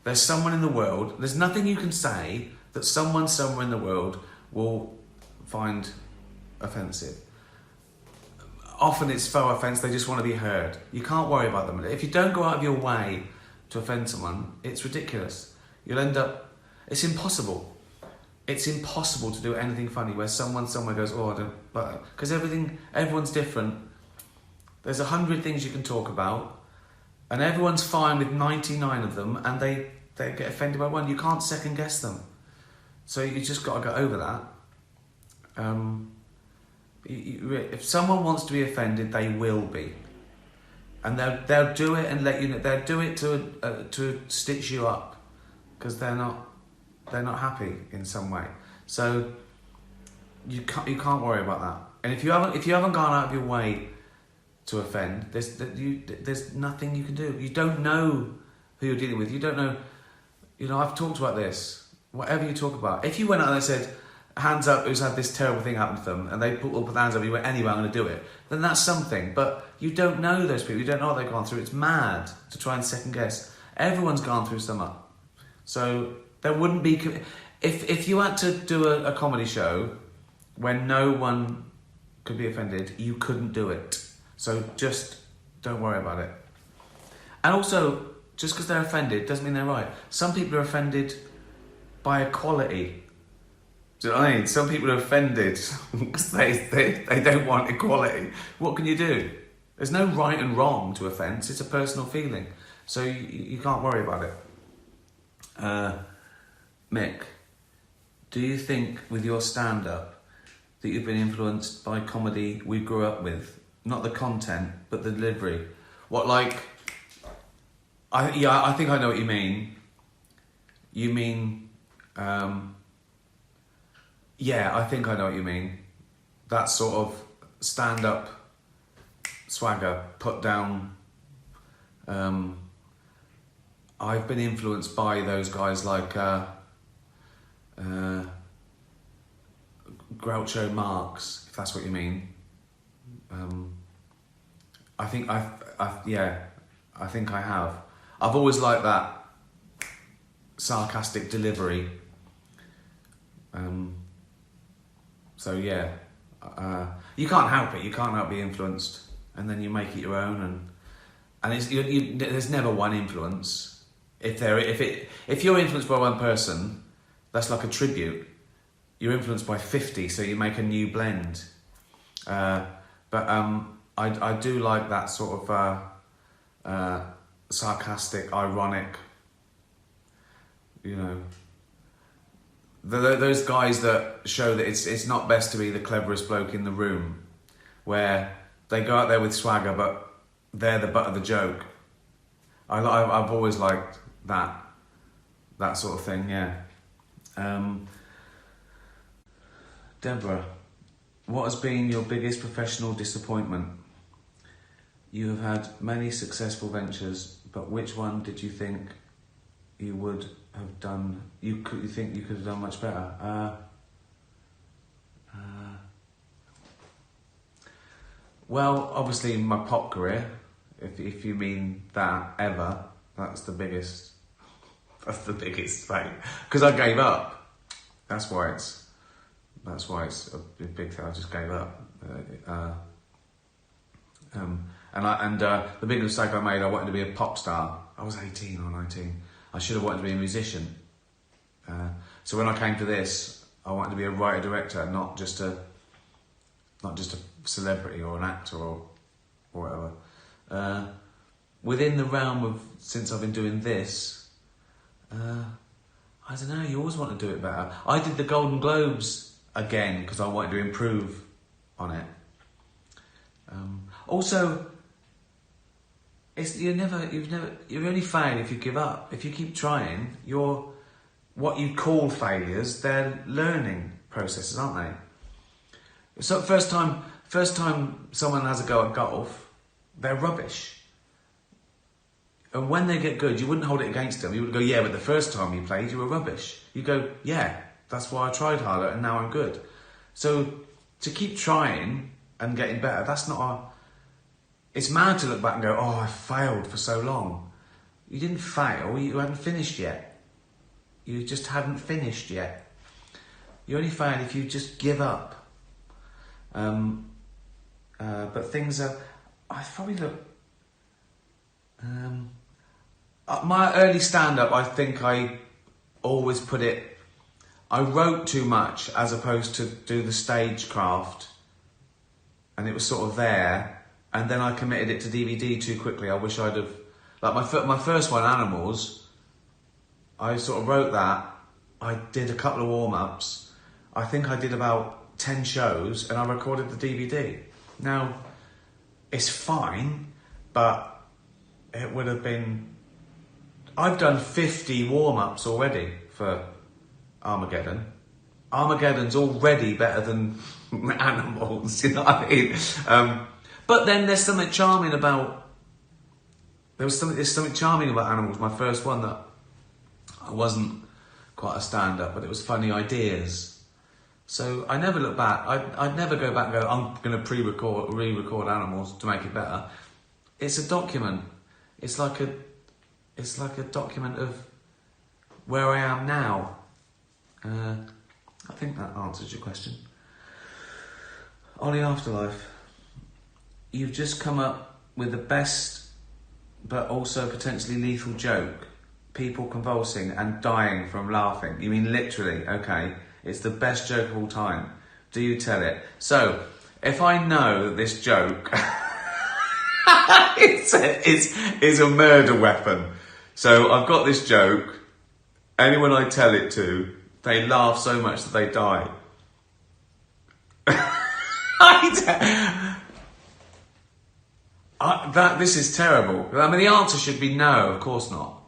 There's someone in the world, there's nothing you can say that someone somewhere in the world will find offensive. Often it's faux offence, they just want to be heard. You can't worry about them. If you don't go out of your way to offend someone, it's ridiculous. You'll end up... It's impossible. It's impossible to do anything funny where someone somewhere goes, oh, I don't... Because everyone's different. There's 100 things you can talk about, and everyone's fine with 99 of them, and they get offended by one. You can't second guess them. So you just got to get over that. If someone wants to be offended, they will be, and they'll do it and let you know. They'll do it to stitch you up because they're not happy in some way. So you can't worry about that. And if you haven't gone out of your way to offend, there's nothing you can do. You don't know who you're dealing with. You don't know. You know, I've talked about this. Whatever you talk about, if you went out and said, hands up who's had this terrible thing happen to them, and they put their hands up, you went, anyway, I'm going to do it, then that's something. But you don't know those people, you don't know what they've gone through. It's mad to try and second guess. Everyone's gone through something. So there wouldn't be... If you had to do a comedy show when no one could be offended, you couldn't do it. So just don't worry about it. And also, just because they're offended doesn't mean they're right. Some people are offended by equality. Do you know what I mean? Some people are offended because they don't want equality. What can you do? There's no right and wrong to offence. It's a personal feeling. So you can't worry about it. Mick, do you think with your stand-up that you've been influenced by comedy we grew up with? Not the content, but the delivery. What, like... I think I know what you mean. You mean... yeah, I think I know what you mean. That sort of stand-up swagger, put down... I've been influenced by those guys like Groucho Marx, if that's what you mean. I think I think I have. I've always liked that sarcastic delivery. So yeah, you can't help it. You can't help being influenced, and then you make it your own. And it's there's never one influence. If you're influenced by one person, that's like a tribute. You're influenced by 50, so you make a new blend. But I do like that sort of sarcastic, ironic. You know, those guys that show that it's not best to be the cleverest bloke in the room, where they go out there with swagger, but they're the butt of the joke. I've always liked that sort of thing, yeah. Deborah, what has been your biggest professional disappointment? You have had many successful ventures, but which one did you think you would have done? You think you could have done much better? Well, obviously my pop career. If you mean that ever, that's the biggest. That's the biggest thing. Because I gave up. That's why it's a big thing. I just gave up. And the big mistake I made, I wanted to be a pop star. I was 18 or 19. I should have wanted to be a musician. So when I came to this, I wanted to be a writer director, not just a celebrity or an actor or whatever. Within the realm of, since I've been doing this, I don't know, you always want to do it better. I did the Golden Globes again because I wanted to improve on it. Also, you only fail if you give up. If you keep trying, what you call failures, they're learning processes, aren't they? So first time someone has a go at golf, they're rubbish. And when they get good, you wouldn't hold it against them. You would go, yeah, but the first time you played, you were rubbish. You go, yeah, that's why I tried harder and now I'm good. So to keep trying and getting better, it's mad to look back and go, oh, I failed for so long. You didn't fail, you hadn't finished yet. You just hadn't finished yet. You only fail if you just give up. But things are, I probably look, my early stand-up, I think I always put it, I wrote too much as opposed to do the stagecraft, and it was sort of there, and then I committed it to DVD too quickly. I wish I'd have, like my first one, Animals, I sort of wrote that, I did a couple of warm-ups, I think I did about 10 shows, and I recorded the DVD. Now, it's fine, but it would have been... I've done 50 warm-ups already for Armageddon. Armageddon's already better than Animals, you know what I mean? But then there's something charming about... There's something charming about Animals, my first one, that I wasn't quite a stand-up, but it was funny ideas. So I never look back. I'd never go back and go, I'm going to re-record Animals to make it better. It's a document. It's like a document of where I am now. I think that answers your question. On the Afterlife, you've just come up with the best, but also potentially lethal joke. People convulsing and dying from laughing. You mean literally? Okay. It's the best joke of all time. Do you tell it? So, if I know that this joke is a murder weapon, so I've got this joke, anyone I tell it to, they laugh so much that they die. This is terrible. I mean, the answer should be no, of course not.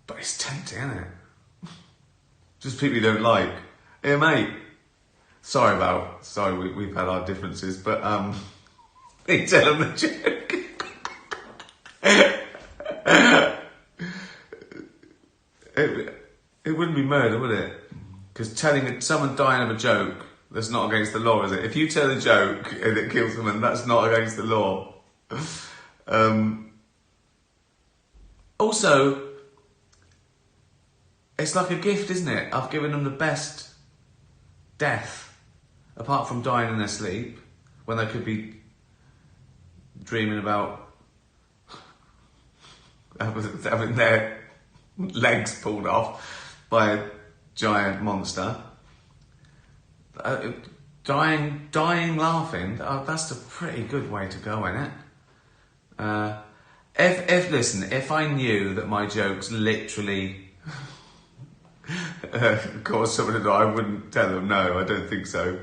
But it's tempting, isn't it? Just people you don't like. Hey, mate. Sorry, we've had our differences, but they tell them the joke. It wouldn't be murder, would it? Because telling someone dying of a joke, that's not against the law, is it? If you tell a joke and it kills someone, that's not against the law. Also, it's like a gift, isn't it? I've given them the best death, apart from dying in their sleep, when they could be dreaming about having their legs pulled off by a giant monster. Dying laughing, that's a pretty good way to go, isn't it? If I knew that my jokes literally cause someone to die, I wouldn't tell them. No, I don't think so.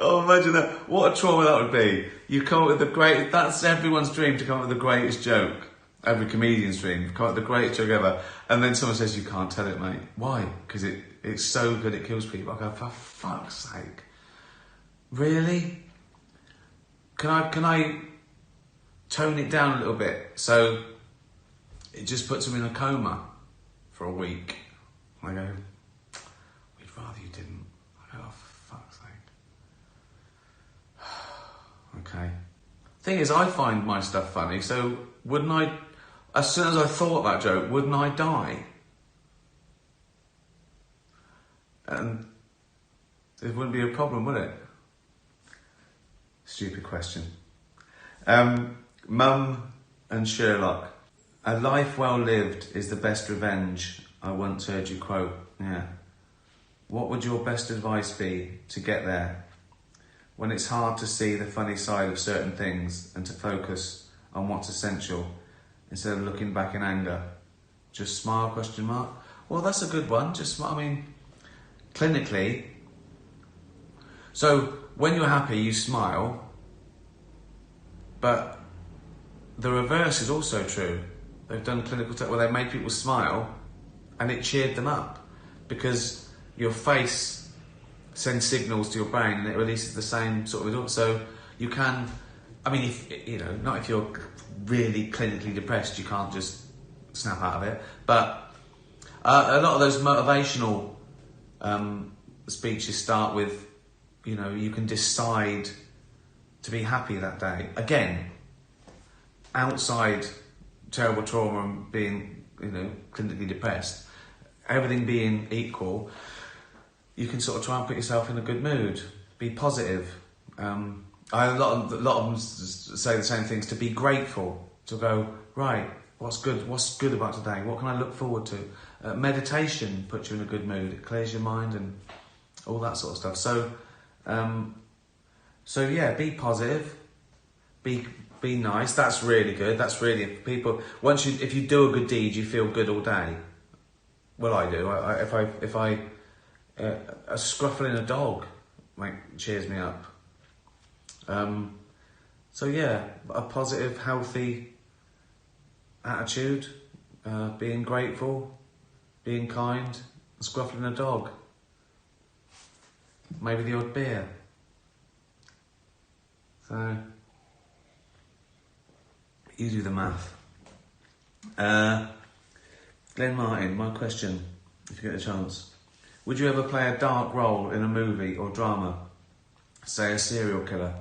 Oh, imagine that. What a trauma that would be. You come up with the great... That's everyone's dream, to come up with the greatest joke. Every comedian's dream, come up with the greatest joke ever. And then someone says, you can't tell it, mate. Why? Because it's so good it kills people. I go, for fuck's sake. Really? Can I tone it down a little bit so it just puts them in a coma for a week? I go, we'd rather you didn't. I go, oh, for fuck's sake. Okay. Thing is, I find my stuff funny, so wouldn't I, as soon as I thought that joke, wouldn't I die? And it wouldn't be a problem, would it? Stupid question. Mum and Sherlock. A life well lived is the best revenge, I once heard you quote. Yeah. What would your best advice be to get there? When it's hard to see the funny side of certain things and to focus on what's essential instead of looking back in anger. Just smile, question mark. Well, that's a good one. Just smile. I mean, clinically. So when you're happy, you smile. But the reverse is also true. They've done clinical tests where they made people smile and it cheered them up because your face sends signals to your brain and it releases the same sort of result. So you can, I mean, if you know, not if you're really clinically depressed, you can't just snap out of it. But a lot of those motivational speeches start with, you know, you can decide to be happy that day. Again, outside terrible trauma and being, you know, clinically depressed, everything being equal, you can sort of try and put yourself in a good mood, be positive. A lot of them say the same things, to be grateful, to go, right, what's good about today? What can I look forward to? Meditation puts you in a good mood, it clears your mind and all that sort of stuff. So yeah, be positive, be nice. That's really good. That's really, people, if you do a good deed, you feel good all day. Well, I do. If I a scruffling a dog, cheers me up. So yeah, a positive, healthy attitude, being grateful, being kind, scruffling a dog. Maybe the odd beer. So, you do the math. Glenn Martin, my question, if you get a chance. Would you ever play a dark role in a movie or drama? Say a serial killer?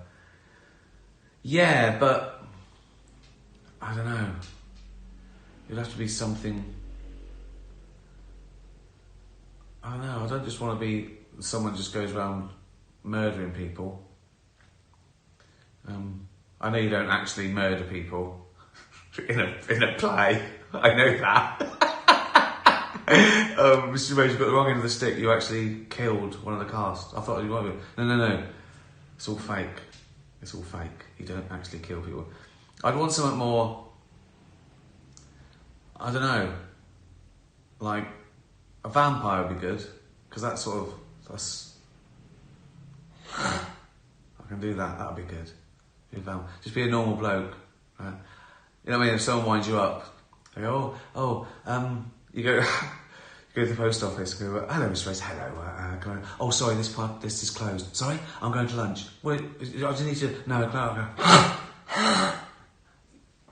Yeah, but I don't know. It'd have to be something. I don't know. I don't just want to be someone just goes around murdering people. I know you don't actually murder people in a play. I know that. Mr. Rose, you've got the wrong end of the stick. You actually killed one of the cast. I thought you might be. No. It's all fake. It's all fake. You don't actually kill people. I'd want something more, I don't know, like a vampire would be good, because that's I can do that, that would be good. Just be a normal bloke. Right? You know what I mean? If someone winds you up, they go, you go, you go to the post office and go, hello, Mr. Rose, hello. Oh, sorry, this is closed. Sorry, I'm going to lunch. Wait, I just need to, no,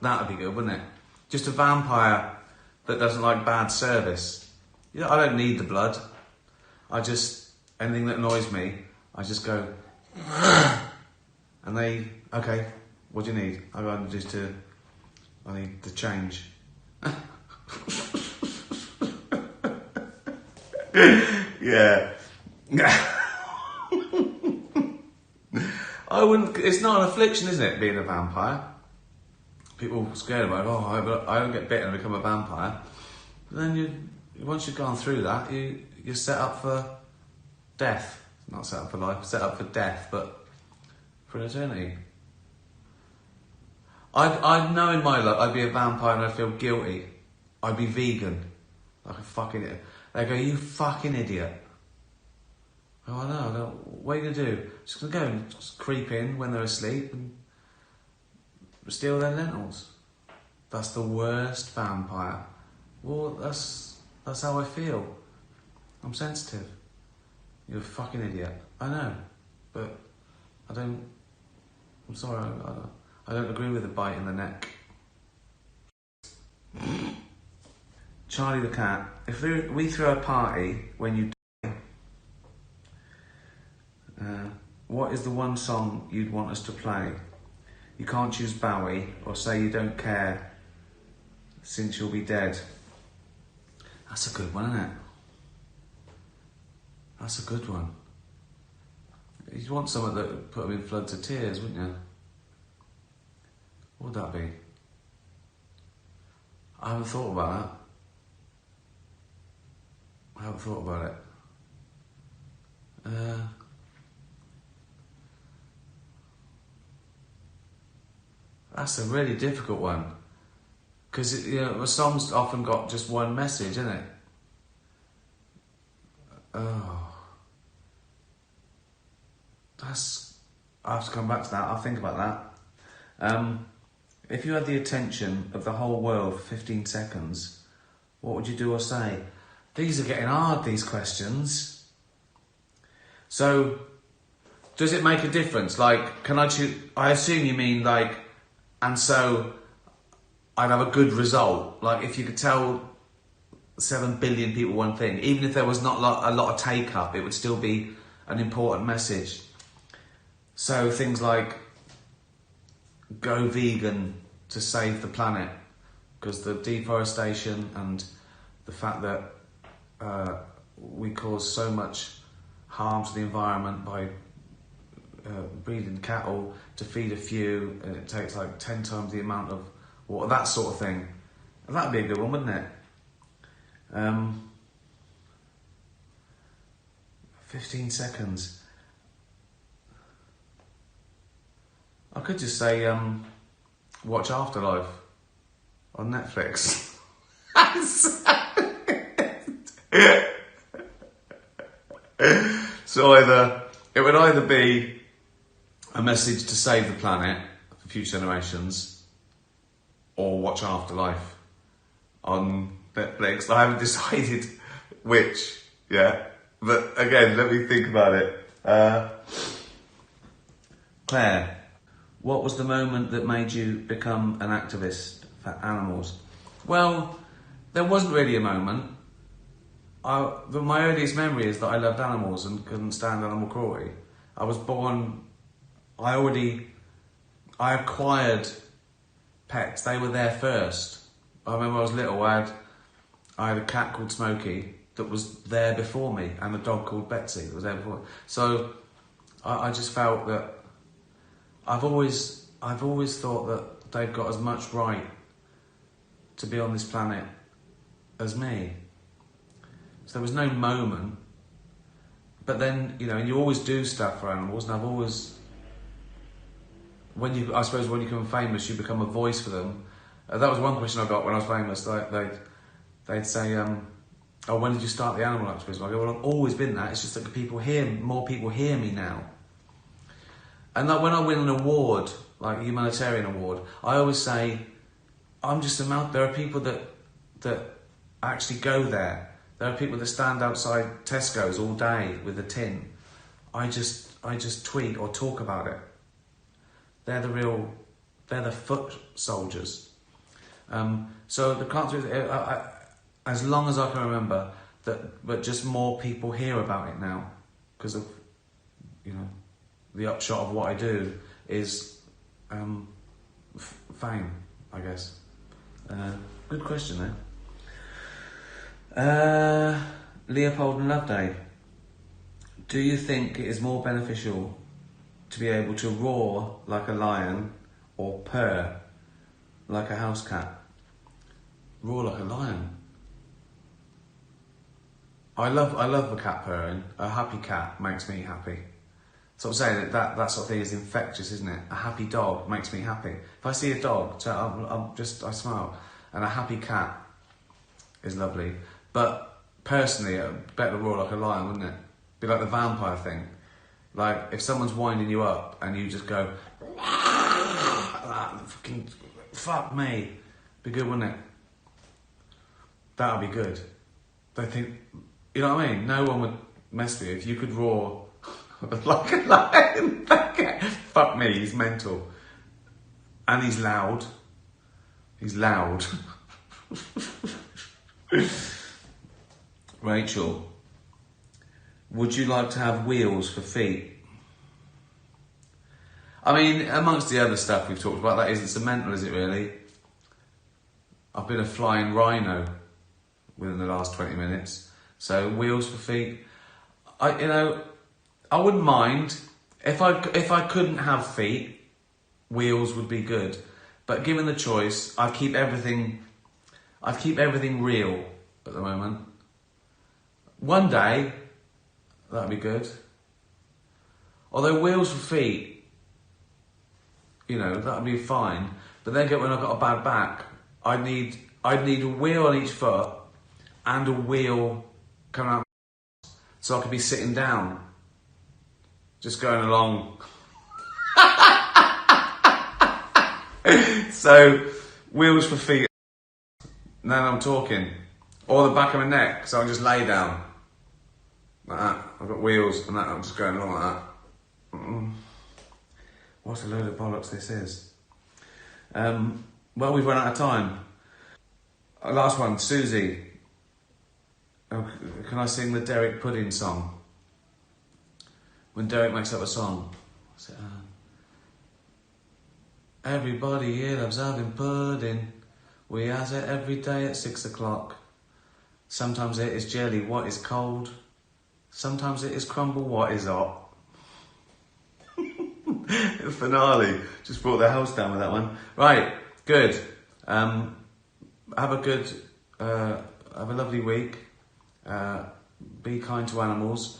that would be good, wouldn't it? Just a vampire that doesn't like bad service. You know, I don't need the blood. Anything that annoys me, I just go, and they, okay, what do you need? I need the change. Yeah. It's not an affliction, isn't it, being a vampire? People are scared about it. I don't get bitten and become a vampire. But then once you've gone through that, you're set up for death. Not set up for life, set up for death, but for an eternity. I'd know in my luck I'd be a vampire and I'd feel guilty. I'd be vegan. Like a fucking idiot. They go, you fucking idiot. Oh, I know. What are you going to do? Just going to go and just creep in when they're asleep and steal their lentils. That's the worst vampire. Well, that's how I feel. I'm sensitive. You're a fucking idiot. I know. But I'm sorry. I don't agree with the bite in the neck. Charlie the cat. If we throw a party when you die, what is the one song you'd want us to play? You can't choose Bowie or say you don't care since you'll be dead. That's a good one, isn't it? That's a good one. You'd want something that would put them in floods of tears, wouldn't you? What would that be? I haven't thought about that. I haven't thought about it. That's a really difficult one. Because a song's often got just one message, isn't it? Oh. I have to come back to that. I'll think about that. If you had the attention of the whole world for 15 seconds, what would you do or say? These are getting hard, these questions. So, does it make a difference? Like, can I choose? I assume you mean like, and so I'd have a good result. Like, if you could tell 7 billion people one thing, even if there was not a lot of take-up, it would still be an important message. So things like, go vegan to save the planet, because the deforestation and the fact that we cause so much harm to the environment by breeding cattle to feed a few, and it takes like 10 times the amount of water, that sort of thing. And that'd be a good one, wouldn't it? 15 seconds. I could just say, watch Afterlife on Netflix. So it would either be a message to save the planet for future generations, or watch Afterlife on Netflix. I haven't decided which, yeah. But again, let me think about it. Claire, what was the moment that made you become an activist for animals? Well, there wasn't really a moment. My earliest memory is that I loved animals and couldn't stand animal cruelty. I was born, I acquired pets. They were there first. I remember I was little, I had a cat called Smokey that was there before me, and a dog called Betsy that was there before me. So I just felt that I've always thought that they've got as much right to be on this planet as me. So there was no moment. But then, you always do stuff for animals, and I suppose when you become famous, you become a voice for them. That was one question I got when I was famous. They'd say, "Oh, when did you start the animal activism?" I go, "Well, I've always been that. It's just that more people hear me now." And like when I win an award, like a humanitarian award, I always say, "I'm just a mouth." There are people that actually go there. There are people that stand outside Tesco's all day with a tin. I just tweet or talk about it. They're the foot soldiers. So the cancer is, as long as I can remember, but just more people hear about it now because of, the upshot of what I do is fame, I guess. Good question there. Leopold and Loveday. Do you think it is more beneficial to be able to roar like a lion or purr like a house cat? Roar like a lion. I love a cat purring. A happy cat makes me happy. So I'm saying that sort of thing is infectious, isn't it? A happy dog makes me happy. If I see a dog, I smile. And a happy cat is lovely. But personally, it'd better roar like a lion, wouldn't it? Be like the vampire thing. Like, if someone's winding you up and you just go, fucking, fuck me. Be good, wouldn't it? That would be good. They think, you know what I mean? No one would mess with you if you could roar like a lion. Fuck me, he's mental. And he's loud. He's loud. Rachel, would you like to have wheels for feet? I mean, amongst the other stuff we've talked about, that isn't so mental, is it really? I've been a flying rhino within the last 20 minutes. So wheels for feet. I wouldn't mind. If I couldn't have feet, wheels would be good. But given the choice, I'd keep everything real at the moment. One day, that'd be good. Although wheels for feet, that'd be fine. But then when I've got a bad back, I'd need a wheel on each foot and a wheel coming out, so I could be sitting down, just going along. So wheels for feet. Now I'm talking, or the back of my neck, so I just lay down like that. I've got wheels and that. I'm just going along like that. What a load of bollocks this is. Well, we've run out of time. Last one, Susie. Oh, can I sing the Derek Pudding song? When Derek makes up a song. Everybody here loves having pudding. We has it every day at 6 o'clock. Sometimes it is jelly, what is cold. Sometimes it is crumble, what is hot. The finale. Just brought the house down with that one. Right, good. Have a lovely week. Be kind to animals.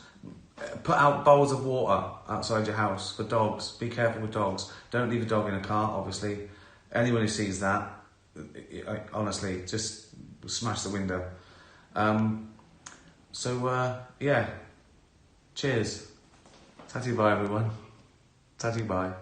Put out bowls of water outside your house for dogs. Be careful with dogs. Don't leave a dog in a car, obviously. Anyone who sees that, honestly, just smash the window. Yeah. Cheers. Tatty bye, everyone. Tatty bye.